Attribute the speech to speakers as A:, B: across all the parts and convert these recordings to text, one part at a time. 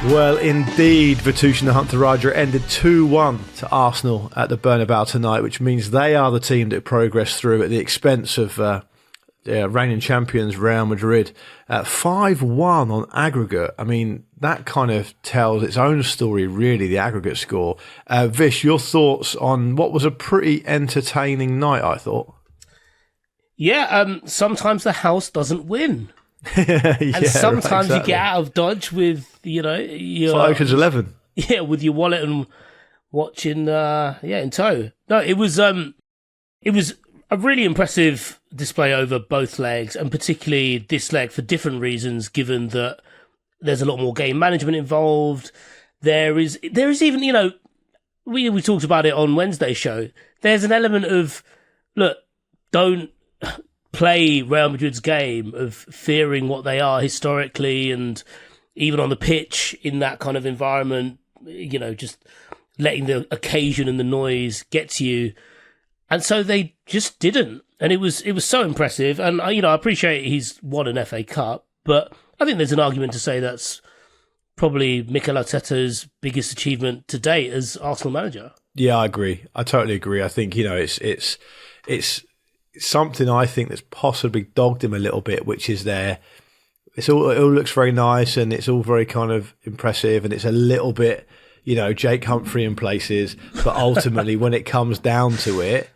A: Well, indeed, Vitush and Huntaraja ended 2-1 to Arsenal at the Bernabeu tonight, which means they are the team that progressed through at the expense of reigning champions Real Madrid. 5-1 on aggregate. I mean, that kind of tells its own story, really, the aggregate score. Vish, your thoughts on what was a pretty entertaining night, I thought?
B: Yeah, sometimes the house doesn't win. And sometimes right, exactly. You get out of Dodge with, your...
A: It's like Ocean's 11.
B: Yeah, with your wallet and watching, in tow. No, it was a really impressive display over both legs, and particularly this leg for different reasons, given that there's a lot more game management involved. There is even, we talked about it on Wednesday's show. There's an element of, look, don't play Real Madrid's game of fearing what they are historically, and even on the pitch in that kind of environment, just letting the occasion and the noise get to you. And so they just didn't. And it was so impressive. And, I appreciate he's won an FA Cup, but I think there's an argument to say that's probably Mikel Arteta's biggest achievement to date as Arsenal manager. Yeah,
A: I agree. I totally agree. I think, it's something I think that's possibly dogged him a little bit, which is it all looks very nice and it's all very kind of impressive, and it's a little bit, Jake Humphrey in places, but ultimately when it comes down to it,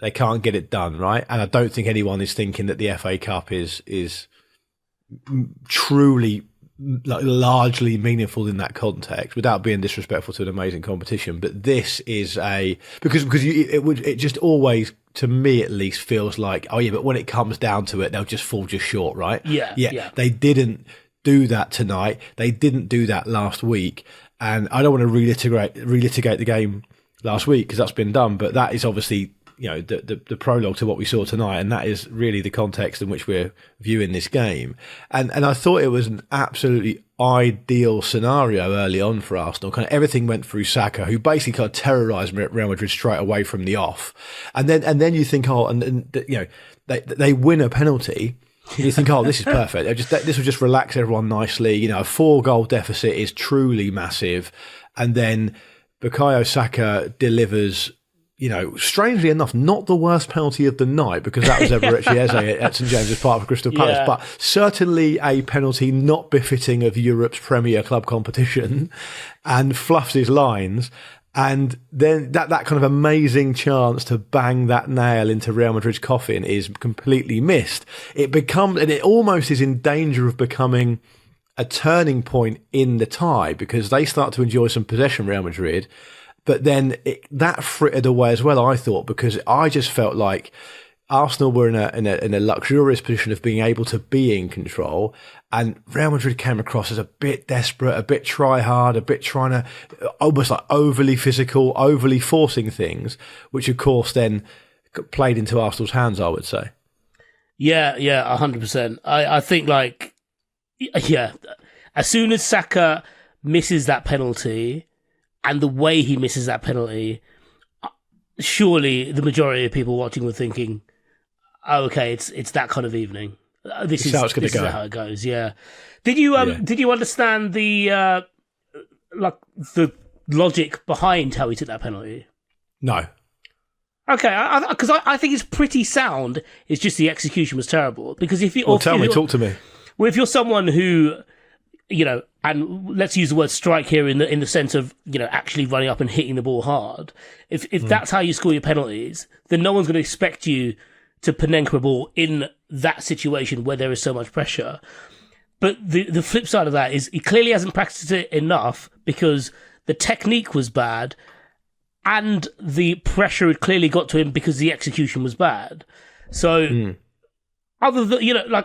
A: they can't get it done, right? And I don't think anyone is thinking that the FA Cup is truly largely meaningful in that context, without being disrespectful to an amazing competition. But this is because it just always, to me at least, feels like, oh yeah, but when it comes down to it, they'll just fall just short, right?
B: Yeah.
A: They didn't do that tonight. They didn't do that last week, and I don't want to relitigate the game last week because that's been done. But that is obviously the prologue to what we saw tonight, and that is really the context in which we're viewing this game. And I thought it was an absolutely ideal scenario early on for Arsenal. Kind of everything went through Saka, who basically kind of terrorised Real Madrid straight away from the off. And then you think, they win a penalty. You think, oh, this is perfect. This will just relax everyone nicely. A 4-goal deficit is truly massive. And then Bukayo Saka delivers, strangely enough, not the worst penalty of the night, because that was Everett Chiese at St James's Park for Crystal Palace, but certainly a penalty not befitting of Europe's premier club competition, and fluffs his lines. And then that kind of amazing chance to bang that nail into Real Madrid's coffin is completely missed. It almost is in danger of becoming a turning point in the tie, because they start to enjoy some possession, Real Madrid. But then that frittered away as well, I thought, because I just felt like Arsenal were in a luxurious position of being able to be in control, and Real Madrid came across as a bit desperate, a bit try hard, a bit trying to, almost like overly physical, overly forcing things, which of course then played into Arsenal's hands, I would say.
B: Yeah, 100%. I think as soon as Saka misses that penalty, and the way he misses that penalty, surely the majority of people watching were thinking, oh, okay, it's that kind of evening. This is how it goes. Yeah. Did you understand the logic behind how he took that penalty?
A: No.
B: Okay, because I think it's pretty sound. It's just the execution was terrible. Because talk to me. Well, if you're someone who, and let's use the word strike here in the sense of, actually running up and hitting the ball hard. If that's how you score your penalties, then no one's going to expect you to Panenka a ball in that situation where there is so much pressure. But the flip side of that is he clearly hasn't practiced it enough, because the technique was bad and the pressure had clearly got to him because the execution was bad. So... Other than,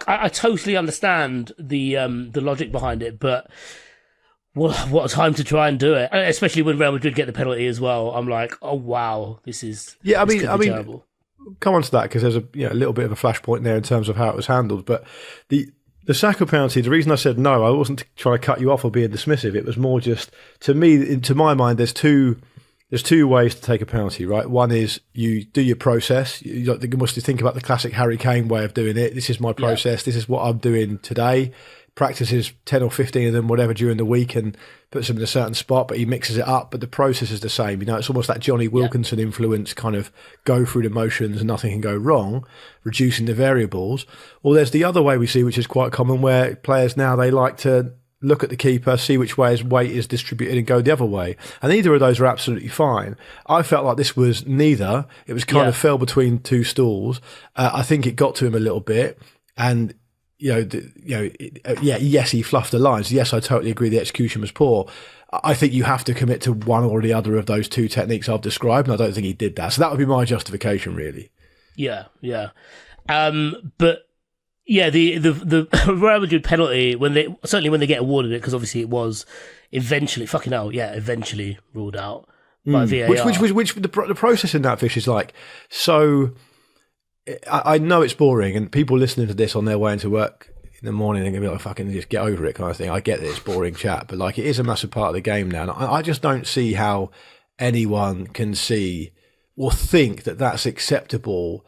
B: I totally understand the logic behind it, but what a time to try and do it, especially when Real Madrid get the penalty as well. I'm like, oh wow, this is terrible.
A: Come on to that, because there's a little bit of a flashpoint there in terms of how it was handled. But the Saka penalty, the reason I said no, I wasn't trying to cut you off or being dismissive. It was more just, to my mind, there's two ways to take a penalty, right? One is you do your process. You must think about the classic Harry Kane way of doing it. This is my process. This is what I'm doing today. practices 10 or 15 of them, whatever, during the week and puts them in a certain spot, but he mixes it up. But the process is the same. It's almost that Johnny Wilkinson influence, kind of go through the motions and nothing can go wrong, reducing the variables. Or there's the other way we see, which is quite common, where players now, they like to look at the keeper, see which way his weight is distributed and go the other way. And either of those are absolutely fine. I felt like this was neither. It was kind of fell between two stools. I think it got to him a little bit. And, yes, he fluffed the lines. Yes, I totally agree the execution was poor. I think you have to commit to one or the other of those two techniques I've described, and I don't think he did that. So that would be my justification, really.
B: Yeah. But yeah, the Real Madrid penalty, when they get awarded it, because obviously it was eventually ruled out by VAR.
A: Which the process in that, Vish, is like, so I know it's boring, and people listening to this on their way into work in the morning are going to be like, fucking just get over it kind of thing. I get that it's boring chat, but like, it is a massive part of the game now. And I just don't see how anyone can see or think that that's acceptable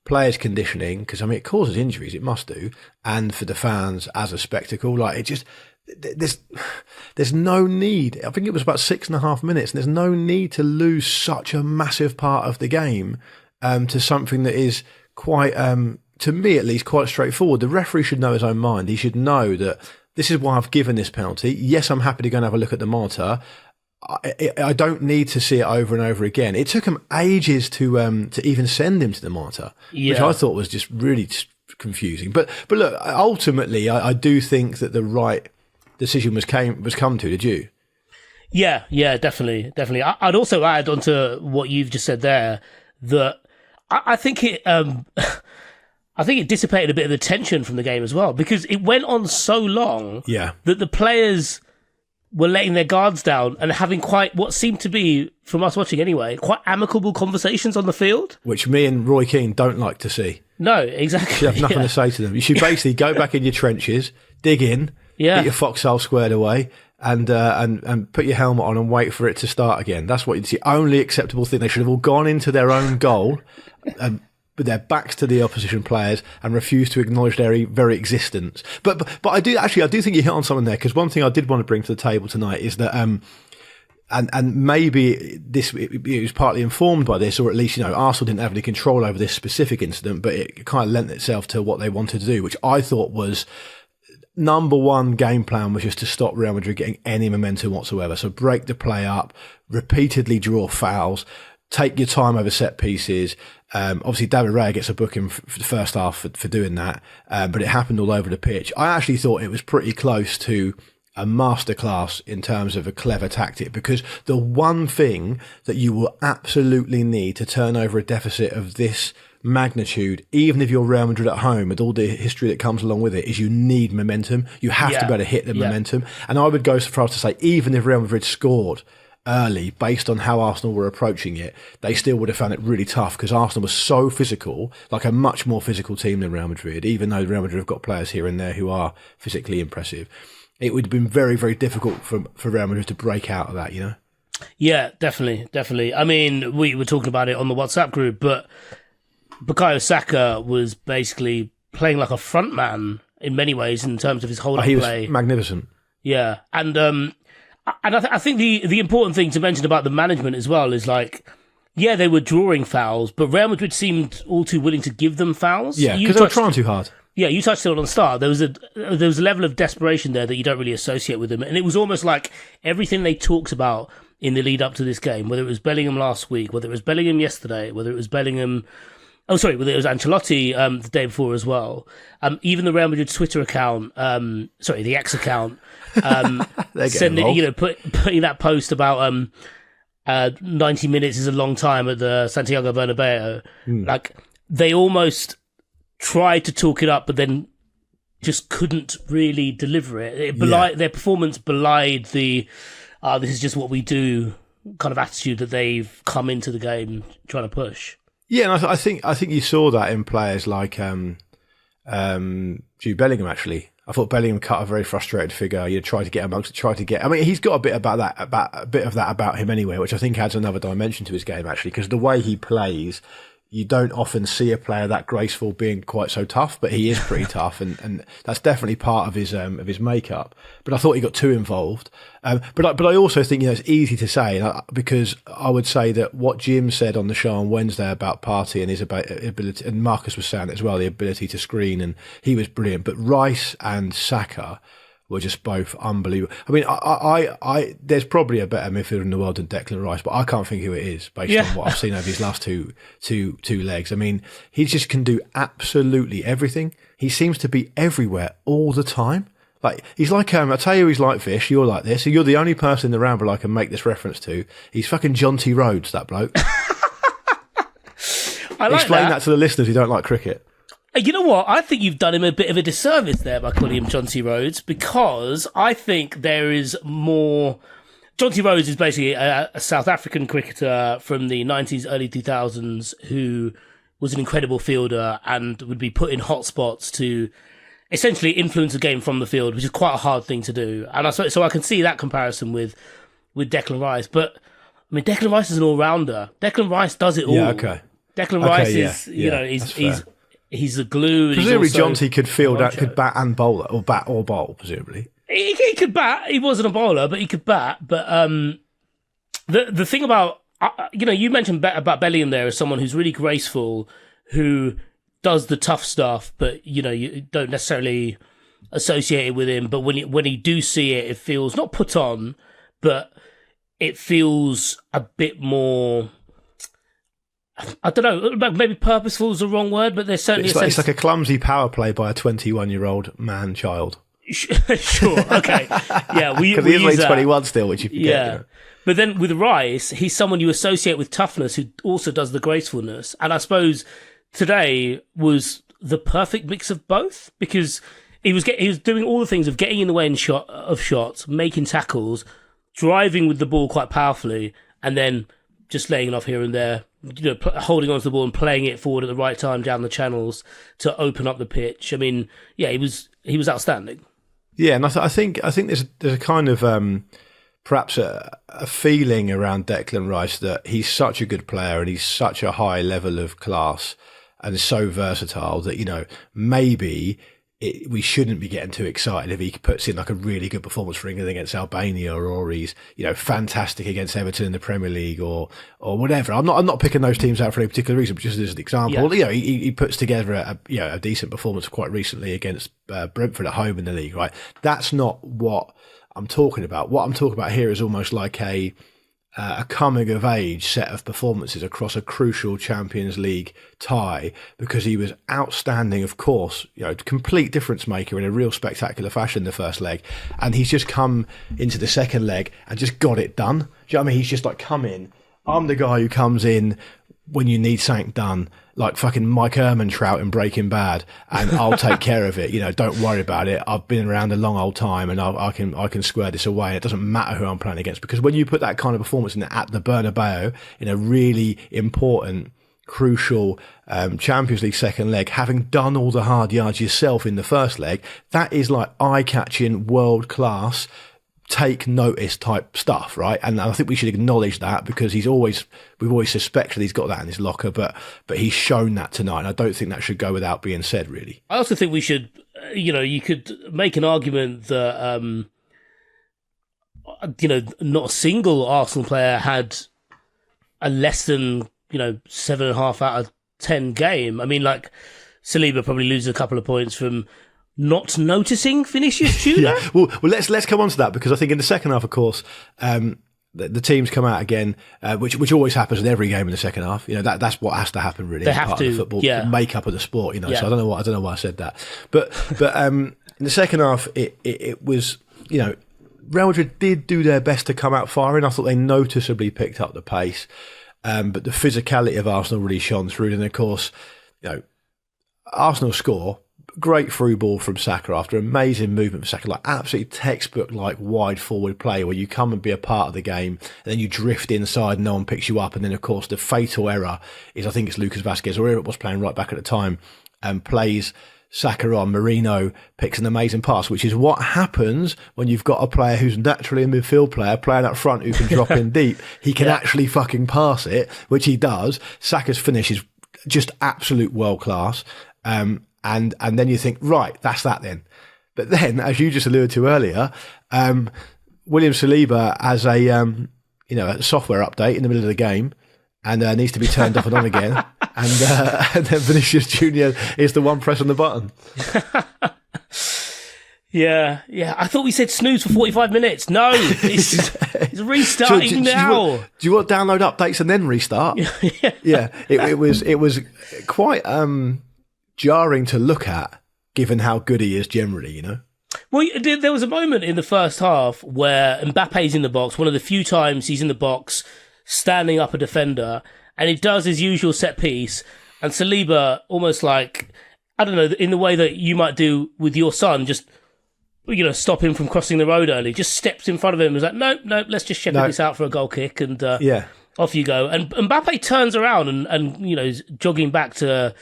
A: players conditioning, because I mean it causes injuries, it must do, and for the fans as a spectacle. Like, it just, there's no need. I think it was about 6.5 minutes, and there's no need to lose such a massive part of the game to something that is quite, to me at least, quite straightforward. The referee should know his own mind. He should know that this is why I've given this penalty. Yes, I'm happy to go and have a look at the monitor. I don't need to see it over and over again. It took him ages to even send him to the monitor, which I thought was just really confusing. But look, ultimately, I do think that the right decision was come to. Did you?
B: Yeah, definitely. I'd also add onto what you've just said there that I think it dissipated a bit of the tension from the game as well, because it went on so long that the players were letting their guards down and having quite what seemed to be, from us watching anyway, quite amicable conversations on the field. Which
A: me and Roy Keane don't like to see.
B: No, exactly.
A: You have nothing to say to them. You should basically go back in your trenches, dig in, get your foxhole squared away, and put your helmet on and wait for it to start again. That's what it's the only acceptable thing. They should have all gone into their own goal with their backs to the opposition players and refused to acknowledge their very existence. But I do think you hit on something there, because one thing I did want to bring to the table tonight is that and maybe it was partly informed by this, or at least Arsenal didn't have any control over this specific incident, but it kind of lent itself to what they wanted to do, which I thought was number one game plan, was just to stop Real Madrid getting any momentum whatsoever. So break the play up, repeatedly draw fouls, take your time over set pieces. Obviously, David Raya gets a booking for the first half for doing that, but it happened all over the pitch. I actually thought it was pretty close to a masterclass in terms of a clever tactic, because the one thing that you will absolutely need to turn over a deficit of this magnitude, even if you're Real Madrid at home with all the history that comes along with it, is you need momentum. You have to be able to hit the momentum. And I would go so far as to say, even if Real Madrid scored early, based on how Arsenal were approaching it, they still would have found it really tough, because Arsenal was so physical, like a much more physical team than Real Madrid, even though Real Madrid have got players here and there who are physically impressive. It would have been very, very difficult for Real Madrid to break out of that,
B: Yeah, definitely. I mean, we were talking about it on the WhatsApp group, but Bukayo Saka was basically playing like a front man in many ways in terms of his hold-up play.
A: He was magnificent.
B: Yeah, and I think the important thing to mention about the management as well is, like, yeah, they were drawing fouls, but Real Madrid seemed all too willing to give them fouls.
A: Yeah, because they were trying too hard.
B: Yeah, you touched on it on the start. There was a level of desperation there that you don't really associate with them, and it was almost like everything they talked about in the lead up to this game, whether it was Bellingham last week, whether it was Bellingham yesterday, whether it was Bellingham. Whether it was Ancelotti the day before as well. Even the Real Madrid Twitter account, the X account, putting that post about 90 minutes is a long time at the Santiago Bernabeu. Like, they almost tried to talk it up, but then just couldn't really deliver it. Their performance belied the this is just what we do kind of attitude that they've come into the game trying to push.
A: Yeah, and I think you saw that in players like Jude Bellingham. Actually, I thought Bellingham cut a very frustrated figure. You tried to get amongst it, I mean, he's got a bit of that about him anyway, which I think adds another dimension to his game, actually, because the way he plays, you don't often see a player that graceful being quite so tough, but he is pretty tough, and that's definitely part of his makeup. But I thought he got too involved. But I also think, it's easy to say, because I would say that what Jim said on the show on Wednesday about Partey and his ability, and Marcus was saying it as well, the ability to screen, and he was brilliant. But Rice and Saka were just both unbelievable. I mean, I there's probably a better midfielder in the world than Declan Rice, but I can't think who it is based on what I've seen over his last two legs. I mean, he just can do absolutely everything. He seems to be everywhere all the time. Like, he's like, I'll tell you, he's like Vish. You're like this. So you're the only person in the Ramble I can make this reference to. He's fucking John T. Rhodes, that bloke. Explain that to the listeners who don't like cricket.
B: You know what? I think you've done him a bit of a disservice there by calling him John T. Rhodes, because I think there is more. John T. Rhodes is basically a South African cricketer from the 90s, early 2000s, who was an incredible fielder and would be put in hot spots to essentially influence the game from the field, which is quite a hard thing to do. And so I can see that comparison with Declan Rice. But I mean, Declan Rice is an all-rounder. Declan Rice does it all.
A: Yeah, okay.
B: Declan Rice is, he's the glue.
A: Presumably, John T could could bat and bowl, or bat or bowl. Presumably,
B: he could bat. He wasn't a bowler, but he could bat. But the thing about you mentioned about Bellingham there as someone who's really graceful, who does the tough stuff, but you don't necessarily associate it with him. But when you do see it, it feels not put on, but it feels a bit more. I don't know, maybe purposeful is the wrong word, but there's certainly
A: it's like a clumsy power play by a 21-year-old man-child.
B: Sure, okay. Yeah,
A: because he is only 21 still, which you forget.
B: Yeah. But then with Rice, he's someone you associate with toughness who also does the gracefulness. And I suppose today was the perfect mix of both, because he was doing all the things of getting in the way of shots, making tackles, driving with the ball quite powerfully, and then just laying it off here and there, holding onto the ball and playing it forward at the right time down the channels to open up the pitch. I mean, yeah, he was outstanding.
A: Yeah, and I think there's a kind of perhaps a feeling around Declan Rice that he's such a good player and he's such a high level of class and so versatile that maybe we shouldn't be getting too excited if he puts in like a really good performance for England against Albania, or he's fantastic against Everton in the Premier League, or whatever. I'm not picking those teams out for any particular reason, but just as an example. Yeah. He puts together a decent performance quite recently against Brentford at home in the league. Right, that's not what I'm talking about. What I'm talking about here is almost like a coming of age set of performances across a crucial Champions League tie, because he was outstanding, of course, complete difference maker in a real spectacular fashion the first leg, and he's just come into the second leg and just got it done. Do you know what I mean? He's just like, come in, I'm the guy who comes in when you need something done, like fucking Mike Ehrmantraut in Breaking Bad, and I'll take care of it. Don't worry about it. I've been around a long old time, and I can square this away. It doesn't matter who I'm playing against, because when you put that kind of performance in at the Bernabeu in a really important, crucial Champions League second leg, having done all the hard yards yourself in the first leg, that is like eye-catching, world-class, take notice type stuff, right? And I think we should acknowledge that, because we've always suspected he's got that in his locker, but he's shown that tonight, and I don't think that should go without being said, really.
B: I also think we should, you could make an argument that, not a single Arsenal player had a less than, 7.5 out of 10 game. I mean, like, Saliba probably loses a couple of points from not noticing Vinicius Junior.
A: Yeah. Well, let's come on to that, because I think in the second half, of course, the teams come out again, which always happens in every game in the second half. That's what has to happen, really.
B: They have
A: part
B: to,
A: of the football makeup of the sport.
B: Yeah.
A: So I don't know why I said that, but in the second half, it was Real Madrid did do their best to come out firing. I thought they noticeably picked up the pace, but the physicality of Arsenal really shone through. And of course, Arsenal score. Great through ball from Saka after amazing movement from Saka, like absolutely textbook like wide forward play where you come and be a part of the game and then you drift inside and no one picks you up. And then of course the fatal error is, I think it's Lucas Vazquez or whoever it was playing right back at the time, and plays Saka on. Marino picks an amazing pass, which is what happens when you've got a player who's naturally a midfield player playing up front who can drop in deep. He can actually fucking pass it, which he does. Saka's finish is just absolute world class. And then you think, right, that's that then. But then, as you just alluded to earlier, William Saliba has a software update in the middle of the game, and needs to be turned off and on again. And then Vinicius Junior is the one press on the button. Yeah. I thought we said snooze for 45 minutes. No, it's restarting now. Do you want to download updates and then restart? Yeah. It was quite jarring to look at, given how good he is generally, you know.
B: Well, there was a moment in the first half where Mbappe's in the box, one of the few times he's in the box, standing up a defender, and he does his usual set piece, and Saliba, almost like, I don't know, in the way that you might do with your son, just, stop him from crossing the road early, just steps in front of him and is like, no, let's just shepherd this out for a goal kick, and off you go. And Mbappe turns around and is jogging back to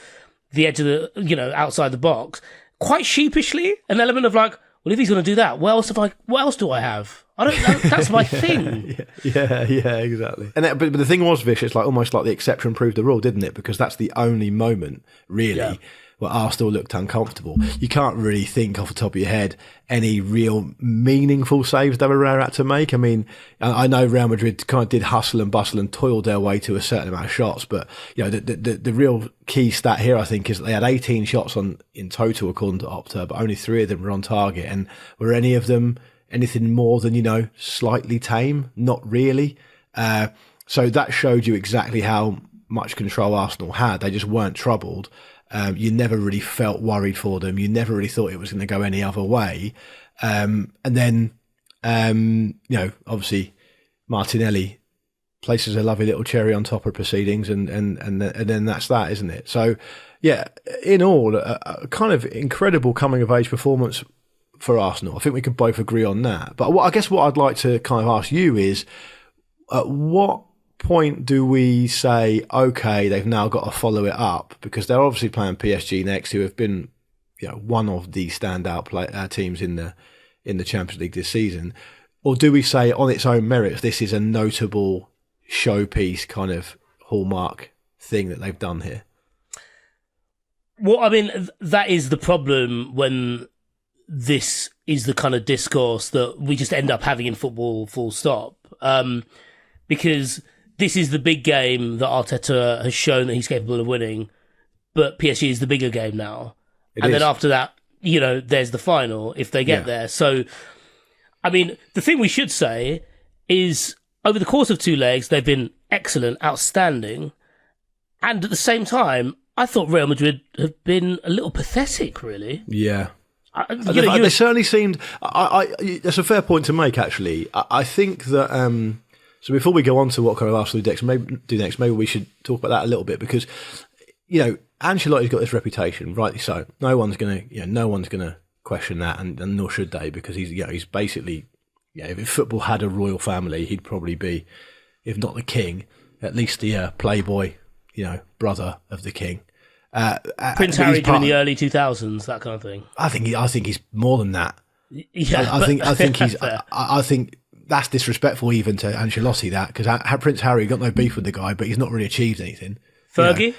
B: the edge of the, outside the box, quite sheepishly, an element of like, well, if he's going to do that, what else do I have? I don't know. That's my thing.
A: Yeah, exactly. And but the thing was, Vish, it's like almost like the exception proved the rule, didn't it? Because that's the only moment, really, where Arsenal looked uncomfortable. You can't really think off the top of your head any real meaningful saves they were had to make. I mean, I know Real Madrid kind of did hustle and bustle and toiled their way to a certain amount of shots, but the real key stat here, I think, is that they had 18 shots in total according to Opta, but only 3 of them were on target. And were any of them anything more than, slightly tame? Not really. So that showed you exactly how much control Arsenal had. They just weren't troubled. You never really felt worried for them. You never really thought it was going to go any other way. And then, obviously Martinelli places a lovely little cherry on top of proceedings, and then that's that, isn't it? So, yeah, in all, a kind of incredible coming of age performance for Arsenal. I think we could both agree on that. But I guess what I'd like to kind of ask you is, at what point do we say, okay, they've now got to follow it up, because they're obviously playing PSG next, who have been one of the standout teams in the Champions League this season, or do we say on its own merits this is a notable showpiece kind of hallmark thing that they've done here?
B: Well, I mean, that is the problem when this is the kind of discourse that we just end up having in football, full stop, because this is the big game that Arteta has shown that he's capable of winning, but PSG is the bigger game now. Then after that, there's the final, if they get there. So, I mean, the thing we should say is, over the course of 2 legs, they've been excellent, outstanding, and at the same time, I thought Real Madrid have been a little pathetic, really.
A: Yeah. They certainly seemed... that's a fair point to make, actually. I think that... So before we go on to what kind of Arsenal do next, maybe we should talk about that a little bit, because, Ancelotti's got this reputation, rightly so. No one's gonna question that, and nor should they, because he's basically, if football had a royal family, he'd probably be, if not the king, at least the playboy, brother of the king.
B: Prince Harry during the early 2000s, that kind of thing.
A: I think he's more than that.
B: Yeah,
A: I think that's disrespectful even to Ancelotti, that, because Prince Harry got no beef with the guy, but he's not really achieved anything.
B: Fergie?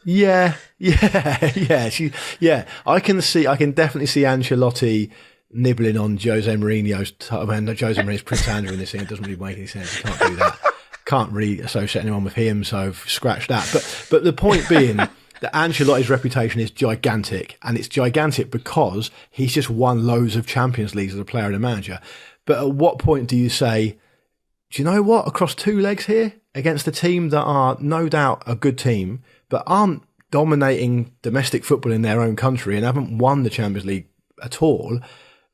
A: Yeah. I can definitely see Ancelotti nibbling on Jose Mourinho's. Jose Mourinho's Prince Andrew in this thing. It doesn't really make any sense. You can't do that. Can't really associate anyone with him, so scratch that. But the point being that Ancelotti's reputation is gigantic, and it's gigantic because he's just won loads of Champions Leagues as a player and a manager. But at what point do you say, do you know what, across 2 legs here, against a team that are no doubt a good team, but aren't dominating domestic football in their own country and haven't won the Champions League at all,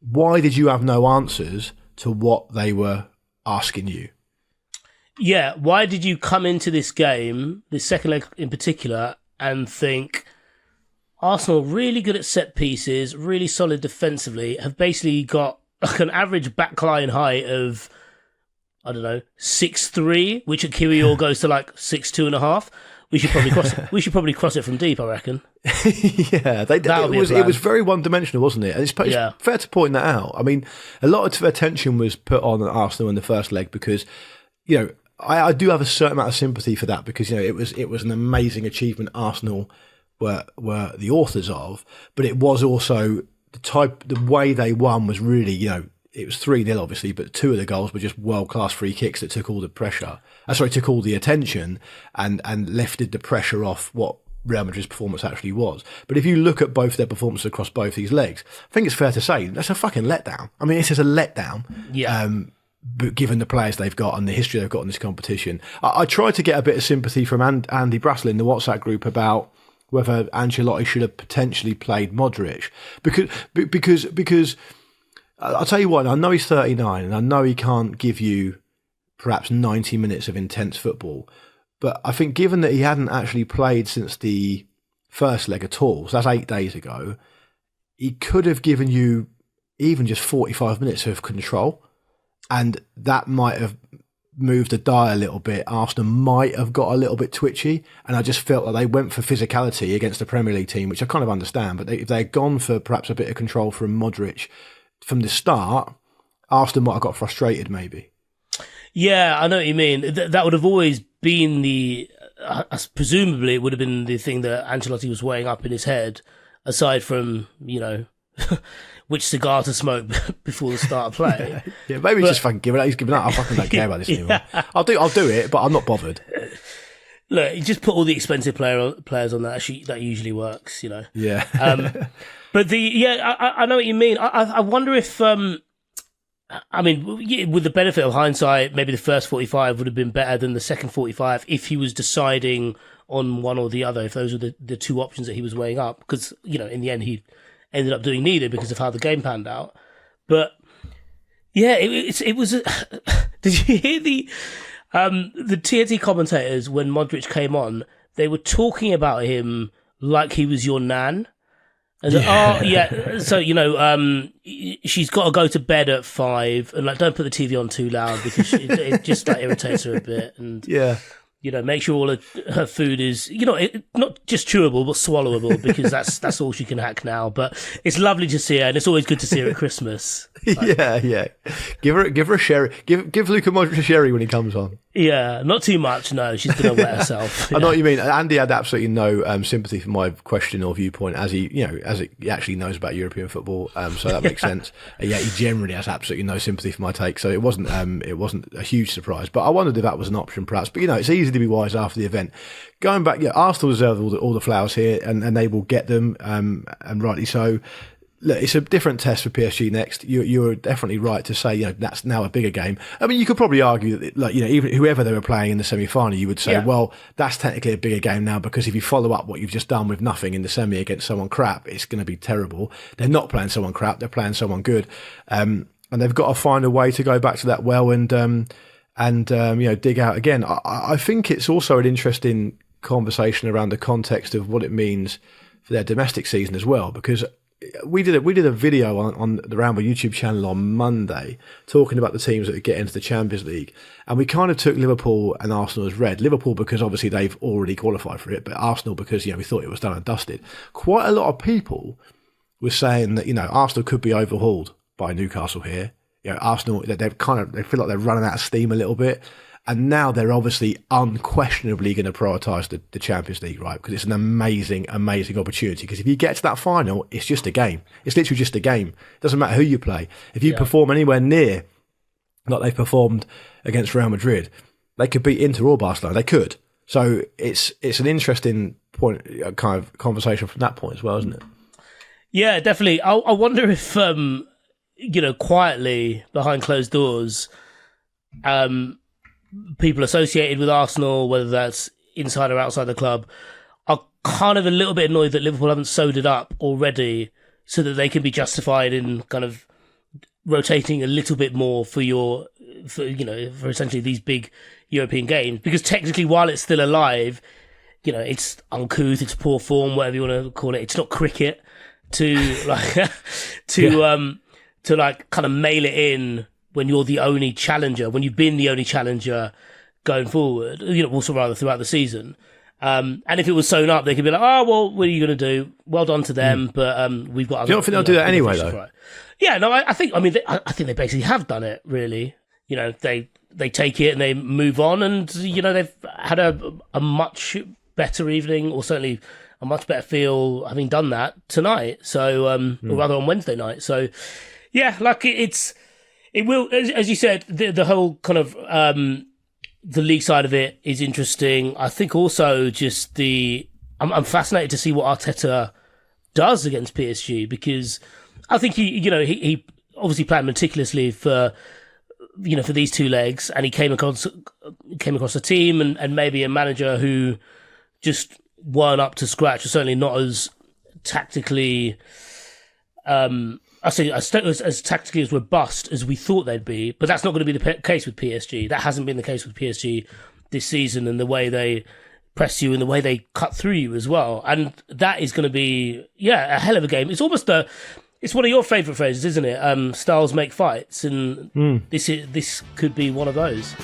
A: why did you have no answers to what they were asking you?
B: Yeah, why did you come into this game, this second leg in particular, and think, Arsenal really good at set pieces, really solid defensively, have basically got like an average backline height of, I don't know, 6'3", which at Kirill goes to like 6'2.5". We should probably cross it. We should probably cross it from deep, I reckon.
A: Yeah, it was very one-dimensional, wasn't it? And it's fair to point that out. I mean, a lot of attention was put on Arsenal in the first leg because, I do have a certain amount of sympathy for that because it was an amazing achievement Arsenal were the authors of, but it was also the way they won was really, it was 3-0 obviously, but 2 of the goals were just world-class free kicks that took all the pressure, took all the attention and lifted the pressure off what Real Madrid's performance actually was. But if you look at both their performances across both these legs, I think it's fair to say that's a fucking letdown. I mean, it's just a letdown.
B: Yeah.
A: But given the players they've got and the history they've got in this competition, I tried to get a bit of sympathy from Andy Brassel in the WhatsApp group about whether Ancelotti should have potentially played Modric because I'll tell you what, I know he's 39 and I know he can't give you perhaps 90 minutes of intense football, but I think given that he hadn't actually played since the first leg at all, so that's 8 days ago, he could have given you even just 45 minutes of control, and that might have moved the dial a little bit. Arsenal might have got a little bit twitchy, and I just felt like they went for physicality against the Premier League team, which I kind of understand, but if they'd gone for perhaps a bit of control from Modric from the start, Arsenal might have got frustrated maybe.
B: Yeah, I know what you mean. That would have always been presumably it would have been the thing that Ancelotti was weighing up in his head, aside from, which cigar to smoke before the start of play.
A: Yeah, maybe he's just fucking giving up. He's giving up. I fucking don't care about this anymore. I'll do it, but I'm not bothered.
B: Look, you just put all the expensive players on that. That usually works,
A: Yeah.
B: But I know what you mean. I wonder if, with the benefit of hindsight, maybe the first 45 would have been better than the second 45 if he was deciding on one or the other, if those were the two options that he was weighing up. Because, in the end, he ended up doing neither because of how the game panned out. But, yeah, it was... Did you hear the TNT commentators, when Modric came on, they were talking about him like he was your nan. So, she's got to go to bed at 5 and don't put the TV on too loud because it just irritates her a bit. And make sure all her food is, not just chewable but swallowable because that's all she can hack now. But it's lovely to see her, and it's always good to see her at Christmas.
A: Yeah. Give her a sherry. Give Luka Modric a sherry when he comes on.
B: Yeah, not too much. No, she's going to wet herself.
A: I know what you mean. Andy had absolutely no sympathy for my question or viewpoint, as he actually knows about European football. So that makes sense. Yeah, he generally has absolutely no sympathy for my take. So it wasn't a huge surprise. But I wondered if that was an option, perhaps. But it's easy to be wise after the event. Going back, Arsenal deserve all the flowers here, and they will get them, and rightly so. Look, it's a different test for PSG next. You're definitely right to say, that's now a bigger game. I mean, you could probably argue that, even whoever they were playing in the semi-final, you would say, well, that's technically a bigger game now because if you follow up what you've just done with nothing in the semi against someone crap, it's going to be terrible. They're not playing someone crap; they're playing someone good, and they've got to find a way to go back to that well and dig out again. I think it's also an interesting conversation around the context of what it means for their domestic season as well, because we did a video on the Ramble YouTube channel on Monday talking about the teams that get into the Champions League, and we kind of took Liverpool and Arsenal as read. Liverpool because obviously they've already qualified for it, but Arsenal because we thought it was done and dusted. Quite a lot of people were saying that Arsenal could be overhauled by Newcastle here. Arsenal they feel like they're running out of steam a little bit. And now they're obviously unquestionably going to prioritise the Champions League, right? Because it's an amazing, amazing opportunity. Because if you get to that final, it's just a game. It's literally just a game. It doesn't matter who you play. If you perform anywhere near like they've performed against Real Madrid, they could beat Inter or Barcelona. They could. So it's an interesting point, kind of conversation from that point as well, isn't it? Yeah,
B: definitely. I wonder if, quietly behind closed doors, people associated with Arsenal, whether that's inside or outside the club, are kind of a little bit annoyed that Liverpool haven't sewed it up already so that they can be justified in kind of rotating a little bit more for essentially these big European games. Because technically, while it's still alive, it's uncouth, it's poor form, whatever you want to call it. It's not cricket to kind of mail it in when you're the only challenger, when you've been the only challenger going forward, also rather throughout the season. And if it was sewn up, they could be like, oh, well, what are you going to do? Well done to them, but we've got...
A: You don't think they'll do that anyway, though?
B: Right. Yeah, no, I think they basically have done it, really. They they take it and they move on, and they've had a much better evening, or certainly a much better feel having done that tonight. So, or rather on Wednesday night. So, yeah, like it will, as you said, the whole kind of the league side of it is interesting. I think also just I'm fascinated to see what Arteta does against PSG, because I think he obviously planned meticulously for these two legs, and he came across a team and maybe a manager who just weren't up to scratch, or certainly not as tactically as tactically as robust as we thought they'd be. But that's not going to be the case with PSG. That hasn't been the case with PSG this season, and the way they press you and the way they cut through you as well. And that is going to be, a hell of a game. It's almost it's one of your favourite phrases, isn't it? Styles make fights, and this could be one of those.